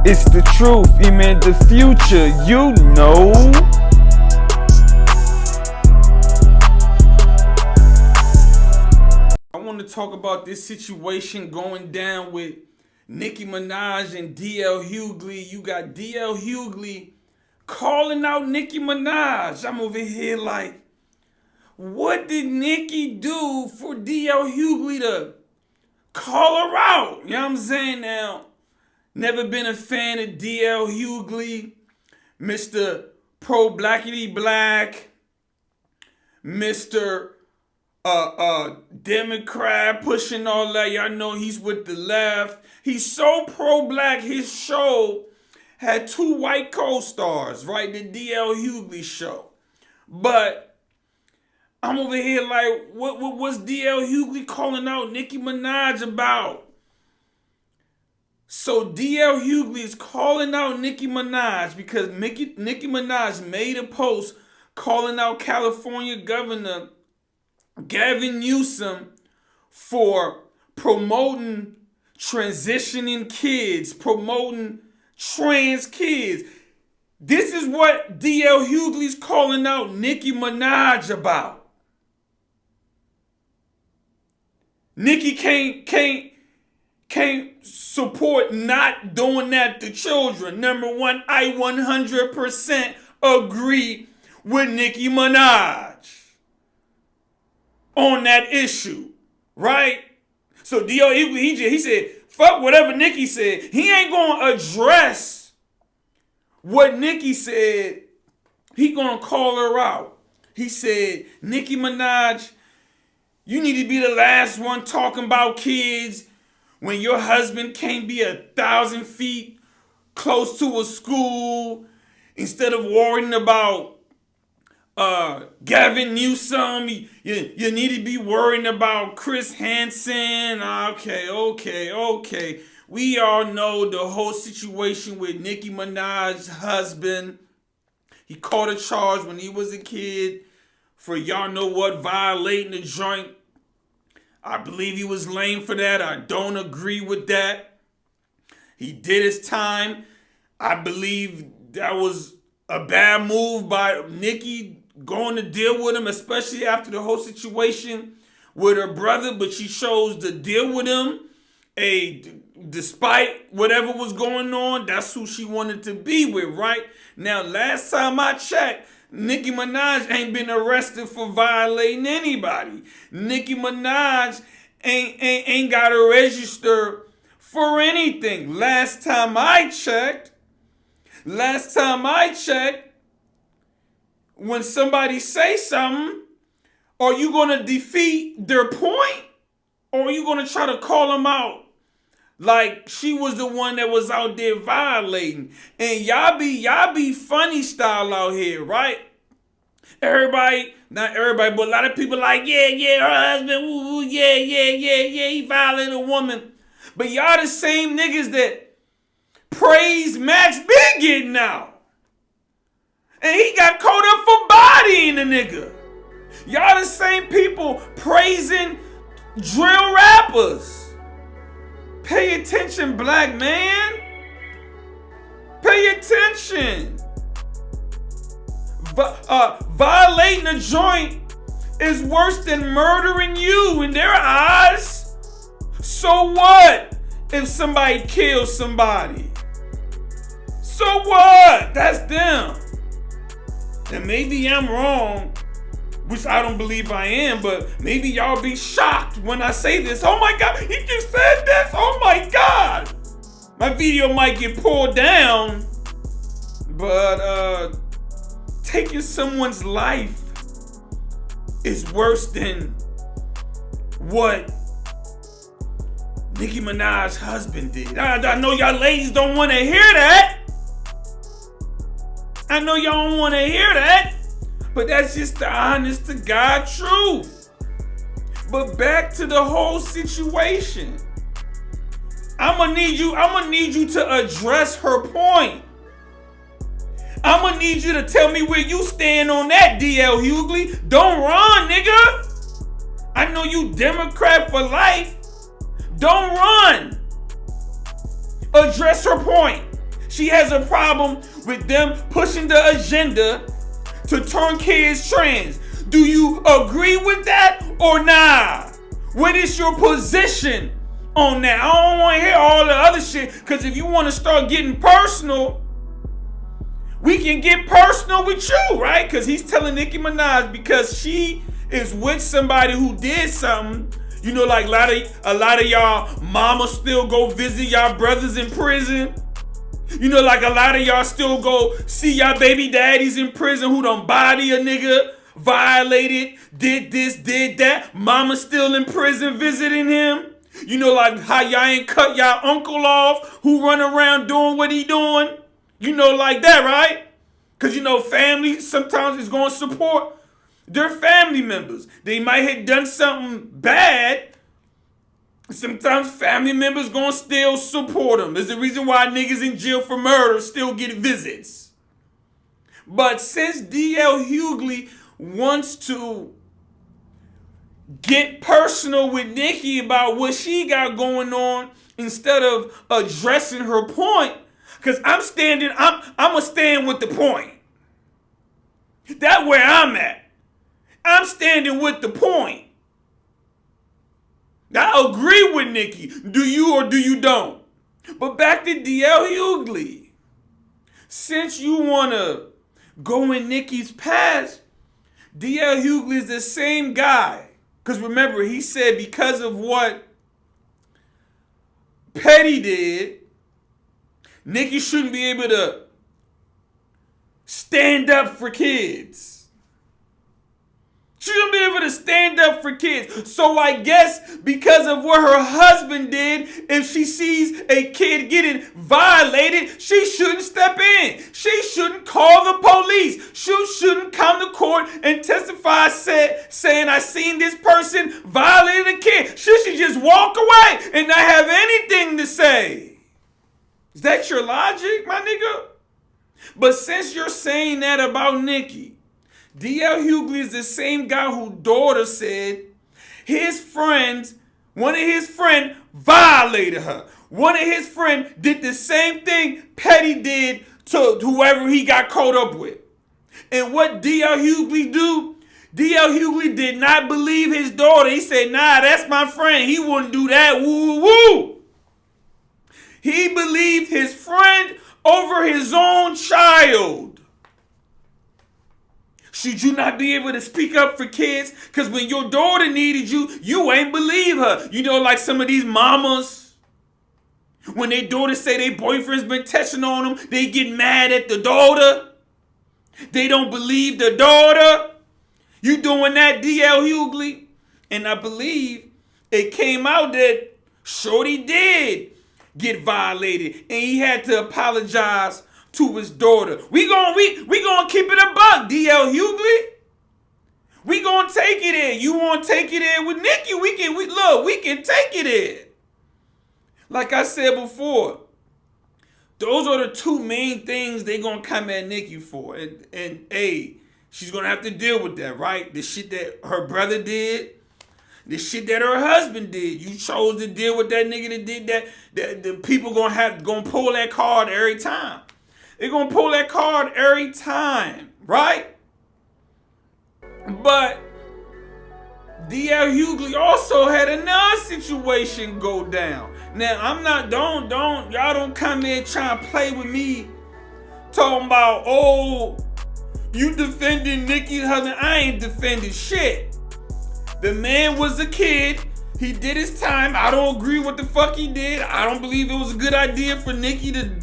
It's the truth, man, the future, you know. I want to talk about this situation going down with Nicki Minaj and DL Hughley. You got DL Hughley calling out Nicki Minaj. I'm over here like, what did Nicki do for DL Hughley to call her out? You know what I'm saying? Now, never been a fan of DL Hughley, Mr. Pro-Blackity Black, Mr. Democrat pushing all that. Y'all know he's with the left. He's so pro-black, his show had 2 white co-stars, right? The DL Hughley show. But I'm over here like, what's DL Hughley calling out Nicki Minaj about? So DL Hughley is calling out Nicki Minaj because Nicki Minaj made a post calling out California Governor Gavin Newsom for promoting transitioning kids, promoting trans kids. This is what DL Hughley's calling out Nicki Minaj about. Nicki can't support not doing that to children. Number one, I 100% agree with Nicki Minaj on that issue, right? So DL Hughley, he said, fuck whatever Nicki said. He ain't gonna address what Nicki said. He gonna call her out. He said, Nicki Minaj, you need to be the last one talking about kids when your husband can't be 1,000 feet close to a school instead of worrying about Gavin Newsom. You need to be worrying about Chris Hansen. Okay. We all know the whole situation with Nicki Minaj's husband. He caught a charge when he was a kid for y'all know what, violating the joint. I believe he was lame for that. I don't agree with that. He did his time. I believe that was a bad move by Nicki going to deal with him, especially after the whole situation with her brother. But she chose to deal with him. Despite whatever was going on, that's who she wanted to be with, right? Now, last time I checked, Nicki Minaj ain't been arrested for violating anybody. Nicki Minaj ain't got to register for anything. Last time I checked, when somebody say something, are you going to defeat their point? Or are you going to try to call them out like she was the one that was out there violating? And y'all be funny style out here, right? Everybody, not everybody, but a lot of people like, yeah, her husband, yeah, he violated a woman. But y'all the same niggas that praise Max been getting out. And he got caught up for bodying the nigga. Y'all the same people praising drill rappers. Pay attention, black man. Pay attention. Violating a joint is worse than murdering you in their eyes. So what if somebody kills somebody? So what? That's them. And maybe I'm wrong, which I don't believe I am, but maybe y'all be shocked when I say this. Oh my God, he just said this. Oh my God. My video might get pulled down, but taking someone's life is worse than what Nicki Minaj's husband did. I know y'all ladies don't want to hear that. I know y'all don't want to hear that, but that's just the honest to God truth. But back to the whole situation. I'm gonna need you to address her point. I'm gonna need you to tell me where you stand on that, DL Hughley. Don't run, nigga. I know you Democrat for life. Don't run. Address her point. She has a problem with them pushing the agenda to turn kids trans. Do you agree with that or nah? What is your position on that? I don't want to hear all the other shit, because if you want to start getting personal, we can get personal with you, right? Because he's telling Nicki Minaj because she is with somebody who did something. You know, like a lot of y'all mamas still go visit y'all brothers in prison. You know, like a lot of y'all still go see y'all baby daddies in prison who done body a nigga, violated, did this, did that. Mama still in prison visiting him. You know, like how y'all ain't cut y'all uncle off who run around doing what he doing. You know, like that, right? Because, you know, family sometimes is going to support their family members. They might have done something bad. Sometimes family members going to still support them. There's the reason why niggas in jail for murder still get visits. But since D.L. Hughley wants to get personal with Nicki about what she got going on instead of addressing her point, because I'm going to stand with the point. That's where I'm at. I'm standing with the point. I agree with Nicki. Do you or do you don't? But back to D.L. Hughley. Since you want to go in Nicki's past, D.L. Hughley is the same guy. Because remember, he said because of what Petty did, Nicki shouldn't be able to stand up for kids. She shouldn't be able to stand up for kids. So I guess because of what her husband did, if she sees a kid getting violated, she shouldn't step in. She shouldn't call the police. She shouldn't come to court and testify saying I seen this person violate a kid. She should just walk away and not have anything to say. Is that your logic, my nigga? But since you're saying that about Nicki, D.L. Hughley is the same guy whose daughter said one of his friends violated her. One of his friends did the same thing Petty did to whoever he got caught up with. And what D.L. Hughley do? D.L. Hughley did not believe his daughter. He said, nah, that's my friend. He wouldn't do that. Woo, woo. He believed his friend over his own child. Should you not be able to speak up for kids? Because when your daughter needed you, you ain't believe her. You know, like some of these mamas, when their daughters say their boyfriend's been touching on them, they get mad at the daughter. They don't believe the daughter. You doing that, D.L. Hughley? And I believe it came out that Shorty did get violated, and he had to apologize to his daughter. We gonna keep it a buck, D.L. Hughley. We gonna take it in. You want to take it in with Nicki? We can take it in. Like I said before, those are the two main things they gonna come at Nicki for. And hey, she's gonna have to deal with that, right? The shit that her brother did, the shit that her husband did. You chose to deal with that nigga that did that. The people gonna pull that card every time. They're going to pull that card every time, right? But D.L. Hughley also had another situation go down. Now, y'all don't come in trying to play with me talking about, oh, you defending Nicki's husband. I ain't defending shit. The man was a kid. He did his time. I don't agree with what the fuck he did. I don't believe it was a good idea for Nicki to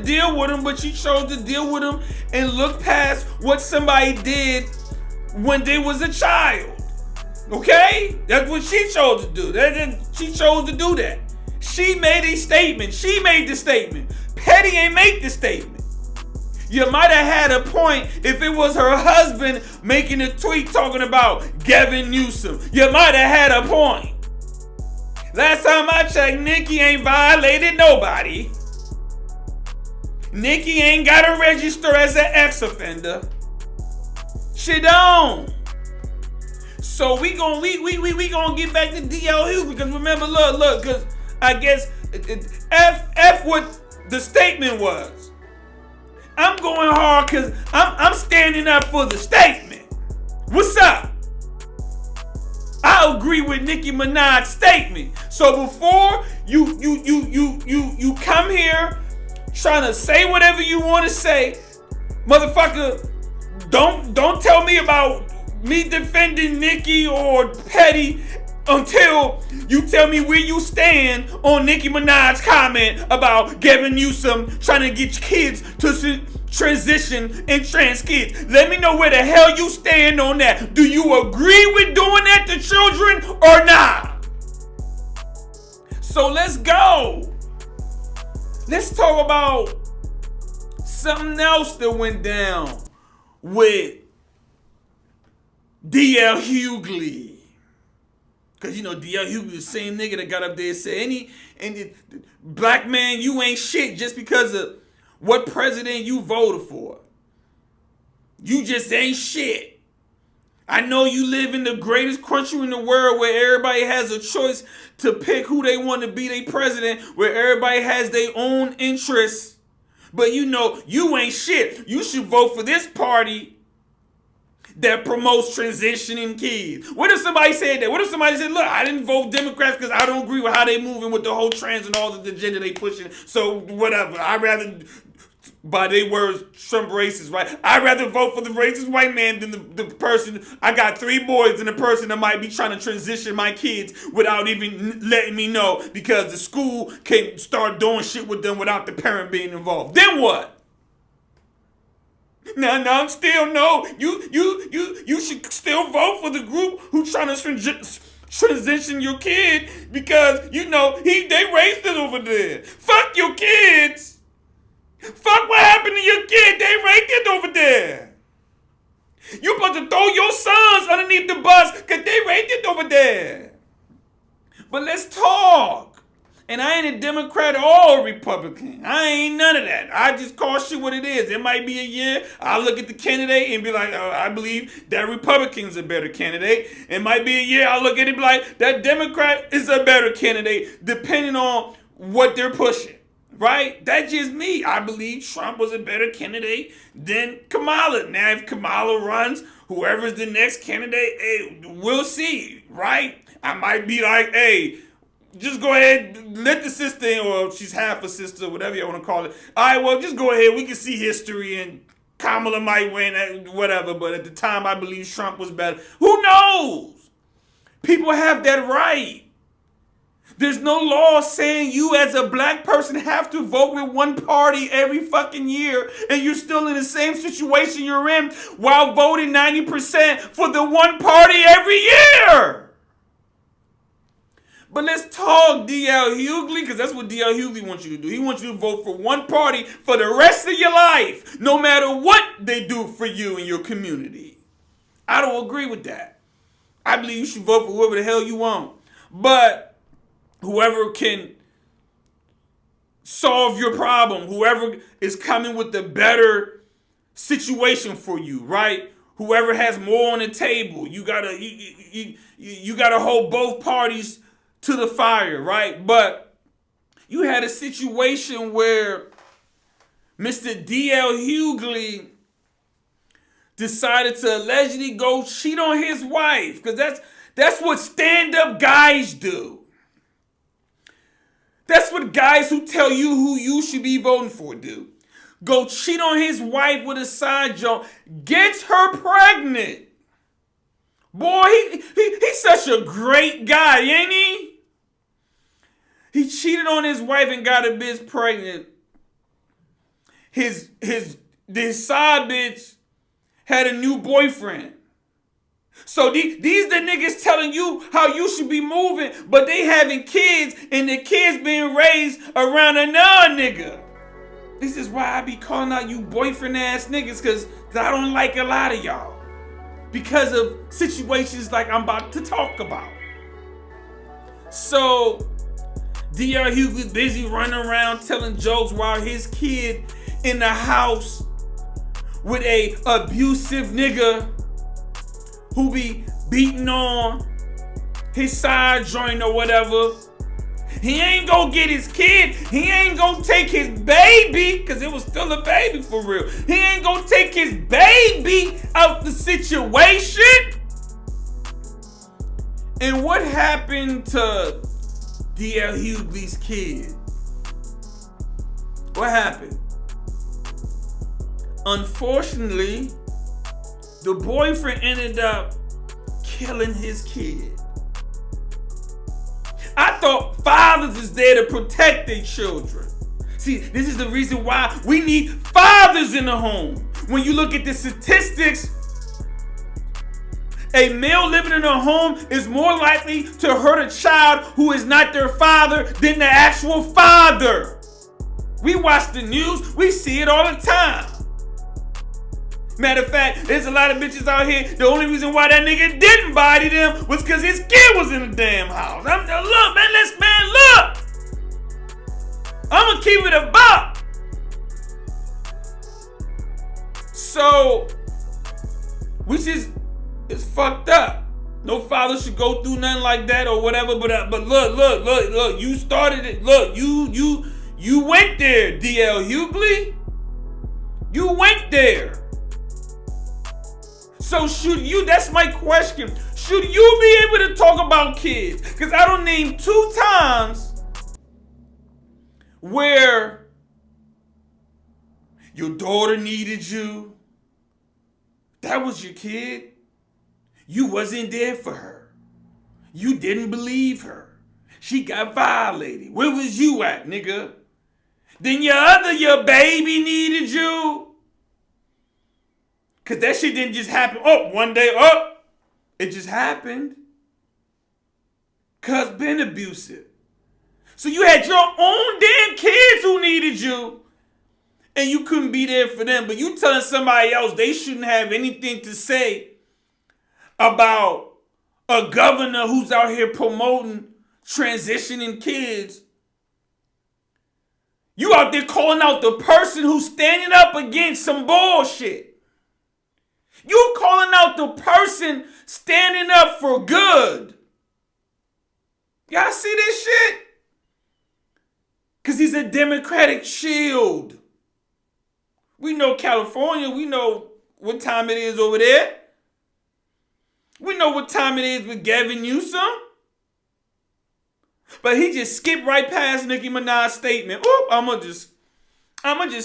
deal with him, but she chose to deal with him and look past what somebody did when they was a child. Okay? That's what she chose to do. She chose to do that. She made a statement. She made the statement. Petty ain't make the statement. You might have had a point if it was her husband making a tweet talking about Gavin Newsom. You might have had a point. Last time I checked, Nicki ain't violated nobody. Nicki ain't got to register as an ex-offender. She don't. So we gonna get back to D.L. Hughley, because remember, look, because I guess F what the statement was. I'm going hard because I'm standing up for the statement. What's up? I agree with Nicki Minaj's statement. So before you come here trying to say whatever you want to say, motherfucker, don't tell me about me defending Nicki or Petty until you tell me where you stand on Nicki Minaj's comment about Gavin Newsom trying to get kids to transition and trans kids. Let me know where the hell you stand on that. Do you agree with doing that to children or not? So let's go. Let's talk about something else that went down with D.L. Hughley. Because, you know, D.L. Hughley, the same nigga that got up there and said, black man, you ain't shit just because of what president you voted for. You just ain't shit. I know you live in the greatest country in the world where everybody has a choice to pick who they want to be their president, where everybody has their own interests. But you know, you ain't shit. You should vote for this party that promotes transitioning kids. What if somebody said that? What if somebody said, look, I didn't vote Democrats because I don't agree with how they moving with the whole trans and all the agenda they pushing. So whatever. I'd rather, by their words, Trump racist, right? I'd rather vote for the racist white man than the person. I got 3 boys and the person that might be trying to transition my kids without even letting me know because the school can start doing shit with them without the parent being involved. Then what? Now I'm still no. You should still vote for the group who trying to transition your kid because you know they raised it over there. Fuck your kids. Fuck what happened to your kid. They raised it over there. You supposed to throw your sons underneath the bus because they raised it over there. But let's talk. And I ain't a Democrat or a Republican. I ain't none of that. I just call shit what it is. It might be a year. I'll look at the candidate and be like, oh, I believe that Republican's a better candidate. It might be a year. I'll look at it and be like, that Democrat is a better candidate, depending on what they're pushing. Right? That's just me. I believe Trump was a better candidate than Kamala. Now, if Kamala runs, whoever's the next candidate, hey, we'll see. Right? I might be like, hey, just go ahead, let the sister in, or she's half a sister, whatever you want to call it. All right, well, just go ahead. We can see history, and Kamala might win, whatever. But at the time, I believe Trump was better. Who knows? People have that right. There's no law saying you as a black person have to vote with one party every fucking year, and you're still in the same situation you're in while voting 90% for the one party every year. But let's talk D.L. Hughley, because that's what D.L. Hughley wants you to do. He wants you to vote for one party for the rest of your life, no matter what they do for you and your community. I don't agree with that. I believe you should vote for whoever the hell you want. But whoever can solve your problem, whoever is coming with the better situation for you, right? Whoever has more on the table, you gotta hold both parties to the fire, right? But you had a situation where Mr. D.L. Hughley decided to allegedly go cheat on his wife, because that's what stand-up guys do. That's what guys who tell you who you should be voting for do. Go cheat on his wife with a side joke, gets her pregnant. Boy, he's such a great guy, ain't he? He cheated on his wife and got a bitch pregnant. His side bitch had a new boyfriend. So these the niggas telling you how you should be moving, but they having kids and the kids being raised around another nigga. This is why I be calling out you boyfriend ass niggas, because I don't like a lot of y'all. Because of situations like I'm about to talk about. So D.L. Hughley busy running around telling jokes while his kid in the house with a abusive nigga who be beating on his side joint or whatever. He ain't gonna get his kid. He ain't gonna take his baby, because it was still a baby for real. He ain't gonna take his baby out the situation. And what happened to D.L. Hughley's kid? What happened? Unfortunately, the boyfriend ended up killing his kid. I thought fathers is there to protect their children. See, this is the reason why we need fathers in the home. When you look at the statistics, a male living in a home is more likely to hurt a child who is not their father than the actual father. We watch the news, we see it all the time. Matter of fact, there's a lot of bitches out here. The only reason why that nigga didn't body them was because his kid was in the damn house. Look, man, look. I'm gonna keep it a buck. So, which is fucked up. No father should go through nothing like that or whatever. But look. You started it. Look, you went there, D.L. Hughley. You went there. So that's my question. Should you be able to talk about kids? Because I don't name 2 times where your daughter needed you. That was your kid. You wasn't there for her. You didn't believe her. She got violated. Where was you at, nigga? Then your baby needed you. Because that shit didn't just happen. One day, it just happened. Cuz been abusive. So you had your own damn kids who needed you. And you couldn't be there for them. But you telling somebody else they shouldn't have anything to say about a governor who's out here promoting transitioning kids. You out there calling out the person who's standing up against some bullshit. You calling out the person standing up for good. Y'all see this shit? Because he's a Democratic shield. We know California. We know what time it is over there. We know what time it is with Gavin Newsom. But he just skipped right past Nicki Minaj's statement. I'ma just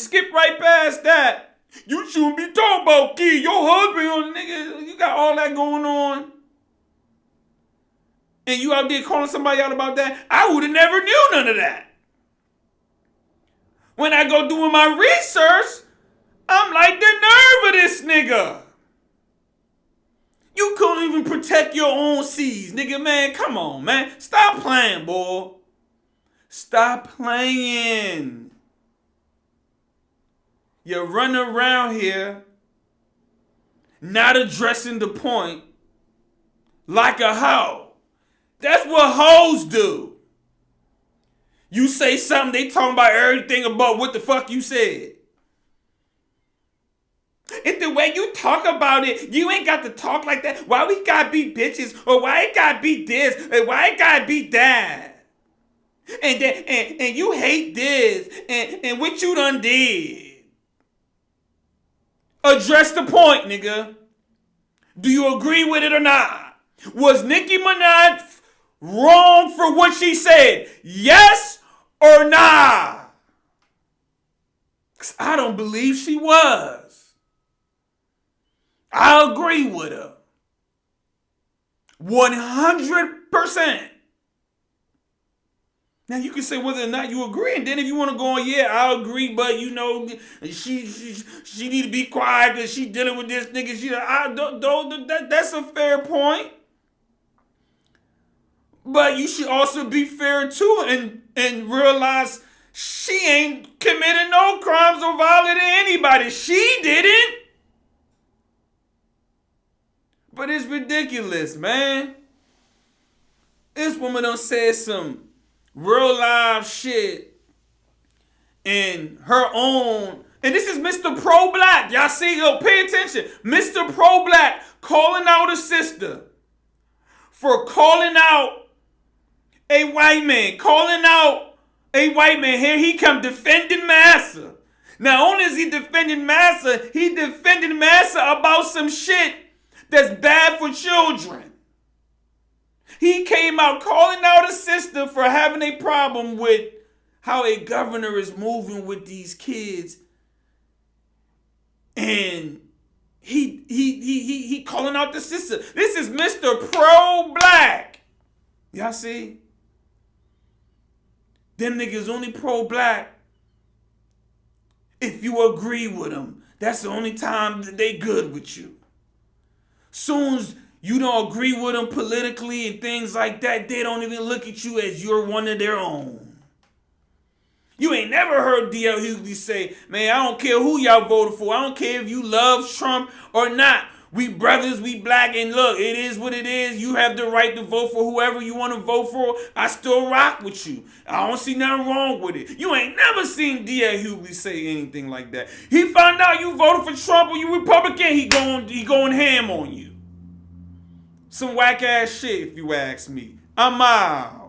skip right past that. You shouldn't be talking about kid. Your husband on the nigga. You got all that going on. And you out there calling somebody out about that. I would have never knew none of that. When I go doing my research, I'm like, the nerve of this nigga. You couldn't even protect your own seeds, nigga, man. Come on, man. Stop playing, boy. Stop playing. You're running around here not addressing the point like a hoe. That's what hoes do. You say something, they talking about everything about what the fuck you said. It's the way you talk about it. You ain't got to talk like that. Why we gotta be bitches? Or why it gotta be this? Or why it gotta be that? And you hate this. And what you done did. Address the point, nigga. Do you agree with it or not? Was Nicki Minaj wrong for what she said? Yes or nah? 'Cause I don't believe she was. I agree with her. 100%. Now you can say whether or not you agree, and then if you want to go on, yeah, I agree, but you know, she need to be quiet because she dealing with this nigga. That's a fair point. But you should also be fair too and realize she ain't committed no crimes or violated anybody. She didn't. But it's ridiculous, man. This woman done said some real live shit in her own. And this is Mr. Pro-Black. Y'all see, pay attention. Mr. Pro-Black calling out a sister for calling out A white man calling out a white man. Here he come defending Massa. Not only is he defending Massa, he defending Massa about some shit that's bad for children. He came out calling out a sister for having a problem with how a governor is moving with these kids. And he calling out the sister. This is Mr. Pro-Black. Y'all see? Them niggas only pro-black if you agree with them. That's the only time that they good with you. Soon as you don't agree with them politically and things like that, they don't even look at you as you're one of their own. You ain't never heard D.L. Hughley say, man, I don't care who y'all voted for. I don't care if you love Trump or not. We brothers, we black, and look, it is what it is. You have the right to vote for whoever you want to vote for. I still rock with you. I don't see nothing wrong with it. You ain't never seen D.L. Hughley say anything like that. He found out you voted for Trump or you Republican, he going ham on you. Some whack ass shit, if you ask me. I'm out.